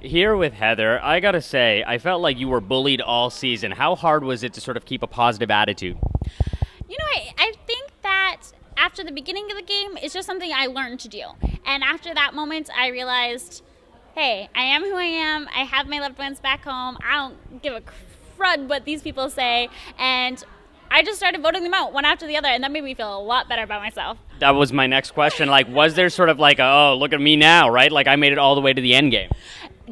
Here with Heather, I gotta say, I felt like you were bullied all season. How hard was it to sort of keep a positive attitude? I think that after the beginning of the game, it's just something I learned to do. And after that moment, I realized, hey, I am who I am. I have my loved ones back home. I don't give a crud what these people say. And I just started voting them out one after the other, and that made me feel a lot better about myself. That was my next question. Like, was there sort of like, oh, look at me now, right? Like, I made it all the way to the end game.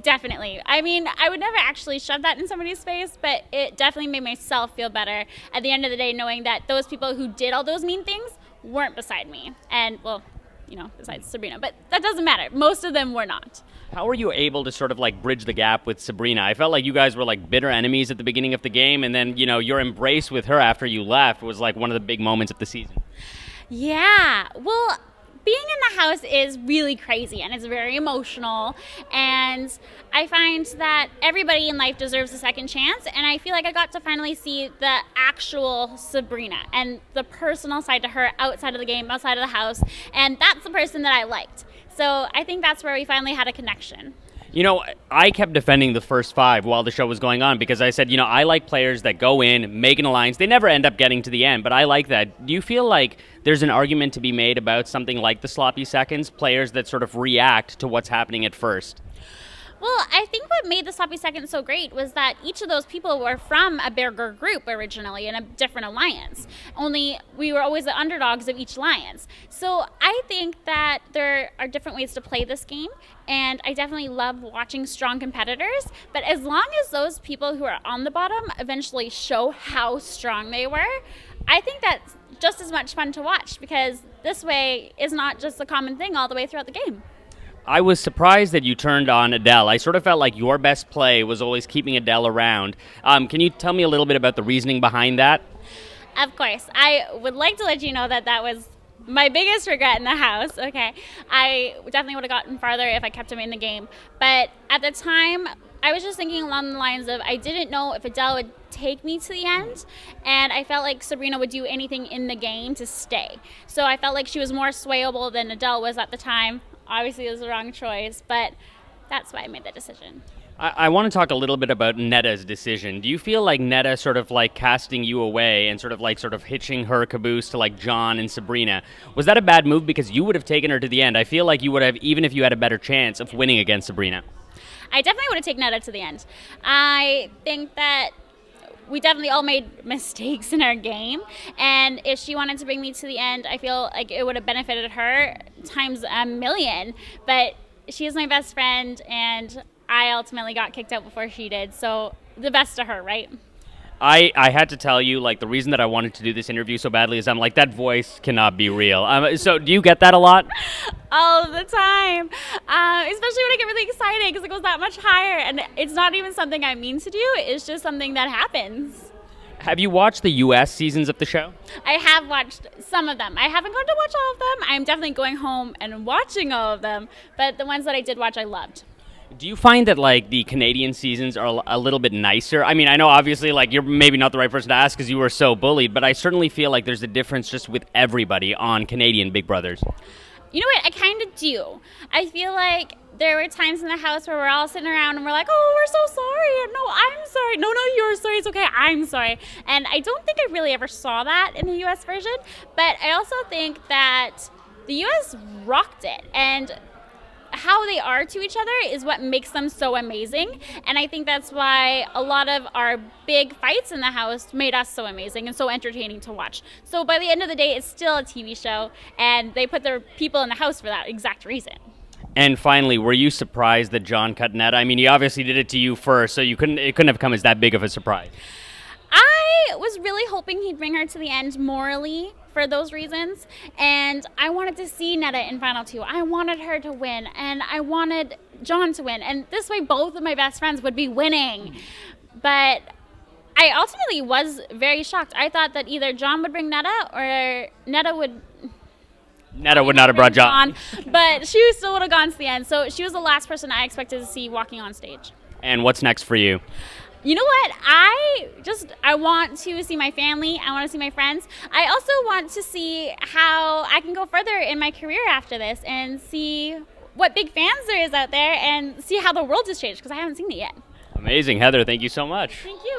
Definitely. I mean, I would never actually shove that in somebody's face, but it definitely made myself feel better at the end of the day, knowing that those people who did all those mean things weren't beside me. And, well, besides Sabrina. But that doesn't matter. Most of them were not. How were you able to sort of like bridge the gap with Sabrina? I felt like you guys were like bitter enemies at the beginning of the game, and then, your embrace with her after you left was like one of the big moments of the season. Yeah. Well, being in the house is really crazy and it's very emotional, and I find that everybody in life deserves a second chance, and I feel like I got to finally see the actual Sabrina and the personal side to her outside of the game, outside of the house, and that's the person that I liked. So I think that's where we finally had a connection. I kept defending the first five while the show was going on because I said, I like players that go in, make an alliance. They never end up getting to the end, but I like that. Do you feel like there's an argument to be made about something like the sloppy seconds, players that sort of react to what's happening at first? Well, I think what made the sloppy seconds so great was that each of those people were from a bigger group originally in a different alliance. Only we were always the underdogs of each alliance. So I think that there are different ways to play this game, and I definitely love watching strong competitors. But as long as those people who are on the bottom eventually show how strong they were, I think that's just as much fun to watch, because this way is not just a common thing all the way throughout the game. I was surprised that you turned on Adele. I sort of felt like your best play was always keeping Adele around. Can you tell me a little bit about the reasoning behind that? Of course. I would like to let you know that that was my biggest regret in the house. Okay. I definitely would have gotten farther if I kept him in the game. But at the time, I was just thinking along the lines of I didn't know if Adele would take me to the end, and I felt like Sabrina would do anything in the game to stay. So I felt like she was more swayable than Adele was at the time. Obviously, it was the wrong choice, but that's why I made that decision. I want to talk a little bit about Netta's decision. Do you feel like Netta sort of like casting you away and sort of hitching her caboose to like John and Sabrina, was that a bad move? Because you would have taken her to the end. I feel like you would have, even if you had a better chance of winning against Sabrina. I definitely would have taken Netta to the end. I think that we definitely all made mistakes in our game, and if she wanted to bring me to the end, I feel like it would have benefited her times a million. But she is my best friend, and I ultimately got kicked out before she did, so the best to her, right? I had to tell you, like, the reason that I wanted to do this interview so badly is I'm like, that voice cannot be real. So do you get that a lot? All the time, especially when I get really excited because it goes that much higher, and it's not even something I mean to do. It's just something that happens. Have you watched the U.S. seasons of the show? I have watched some of them. I haven't gone to watch all of them. I'm definitely going home and watching all of them, but the ones that I did watch, I loved. Do you find that, like, the Canadian seasons are a little bit nicer? I mean, I know, obviously, like, you're maybe not the right person to ask because you were so bullied, but I certainly feel like there's a difference just with everybody on Canadian Big Brothers. You know what? I kind of do. I feel like there were times in the house where we're all sitting around and we're like, oh, we're so sorry. No, I'm sorry. No, you're sorry. It's okay. I'm sorry. And I don't think I really ever saw that in the U.S. version, but I also think that the U.S. rocked it, and how they are to each other is what makes them so amazing. And I think that's why a lot of our big fights in the house made us so amazing and so entertaining to watch. So by the end of the day, it's still a TV show, and they put their people in the house for that exact reason. And finally, were you surprised that John cut Netta? I mean, he obviously did it to you first, so it couldn't have come as that big of a surprise. I was really hoping he'd bring her to the end morally for those reasons, and I wanted to see Netta in Final Two. I wanted her to win, and I wanted John to win, and this way both of my best friends would be winning. But I ultimately was very shocked. I thought that either John would bring Netta or Netta would not have brought John. But she still would have gone to the end, so she was the last person I expected to see walking on stage. And what's next for you? You know what? I want to see my family. I want to see my friends. I also want to see how I can go further in my career after this and see what big fans there is out there and see how the world has changed because I haven't seen it yet. Amazing. Heather, thank you so much. Thank you.